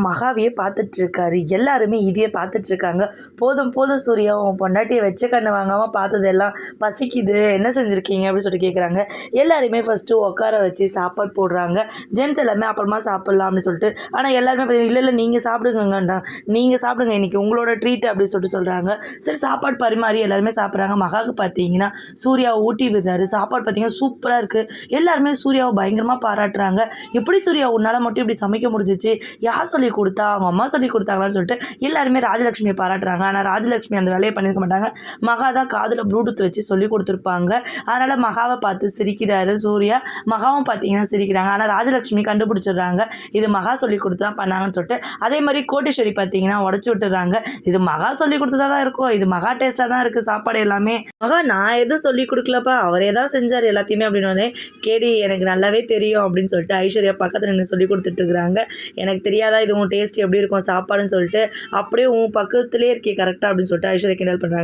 மகாவையே பார்த்துட்ருக்காரு. எல்லாருமே இதையே பார்த்துட்ருக்காங்க. போதும் போதும் சூர்யா, உன் பொண்டாட்டியை வச்ச கண்ணு வாங்காமல் பார்த்ததெல்லாம் பசிக்குது, என்ன செஞ்சுருக்கீங்க அப்படின்னு சொல்லிட்டு கேட்குறாங்க. எல்லாருமே ஃபஸ்ட்டு உட்கார வச்சு சாப்பாடு போடுறாங்க. ஜென்ஸ் எல்லாமே அப்புறமா சாப்பிட்லாம் அப்படின்னு சொல்லிட்டு. ஆனால் எல்லாருமே இல்லை இல்லை நீங்கள் சாப்பிடுங்கங்கன்றா. நீங்கள் சாப்பிடுங்க, இன்றைக்கி உங்களோட ட்ரீட் அப்படின்னு சொல்லிட்டு சொல்கிறாங்க. சரி சாப்பாடு பரிமாறி எல்லாருமே சாப்பிட்றாங்க. மகாவுக்கு பார்த்தீங்கன்னா சூர்யாவை ஊட்டி விடுறாரு. சாப்பாடு பார்த்தீங்கன்னா சூப்பராக இருக்குது. எல்லாருமே சூர்யாவை பயங்கரமாக பாராட்டுறாங்க. எப்படி சூர்யா உன்னால் மட்டும் இப்படி சமைக்க முடிஞ்சிச்சு, யார் சொல்லி கொடுத்தா, அவங்க அம்மா சொல்லி கொடுத்தாங்களான்னு சொல்லிட்டு எல்லாருமே ராஜலட்சுமியை பாராட்டுறாங்க. ஆனால் ராஜலட்சுமி அந்த வேலையை பண்ணியிருக்க மாட்டாங்க. மகா தான் காதில் ப்ளூடூத் வச்சு சொல்லி கொடுத்துருப்பாங்க. அதனால் மகாவை பார்த்து சிரிக்கிறாரு சூர்யா. மகாவும் பார்த்தீங்கன்னா சிரிக்கிறாங்க. ஆனால் ராஜலட்சுமி கண்டுபிடிச்சிடுறாங்க இது மகா சொல்லி கொடுத்து தான் பண்ணாங்கன்னு சொல்லிட்டு. அதே மாதிரி கோட்டீஸ்வரி பார்த்தீங்கன்னா உடச்சி விட்டுறாங்க. இது மகா சொல்லி கொடுத்ததா தான் இருக்கும், இது மகா டேஸ்ட்டாக தான் இருக்குது சாப்பாடு எல்லாமே. மகா நான் எதுவும் சொல்லி கொடுக்கலப்பா, அவரே தான் செஞ்சார் எல்லாத்தையுமே அப்படின்னு. கேடி எனக்கு நல்லாவே தெரியும் அப்படின்னு சொல்லிட்டு ஐஸ்வர்யா பக்கத்தில் நின்று சொல்லி கொடுத்துட்ருக்குறாங்க. எனக்கு தெரியாதா இது உன் டேஸ்ட் எப்படி இருக்கும் சாப்பாடுன்னு சொல்லிட்டு. அப்படியே உன் பக்கத்துலேயே இருக்கே கரெக்டாக அப்படின்னு சொல்லிட்டு ஐஸ்வர்யா கிண்டல் பண்ணுறாங்க.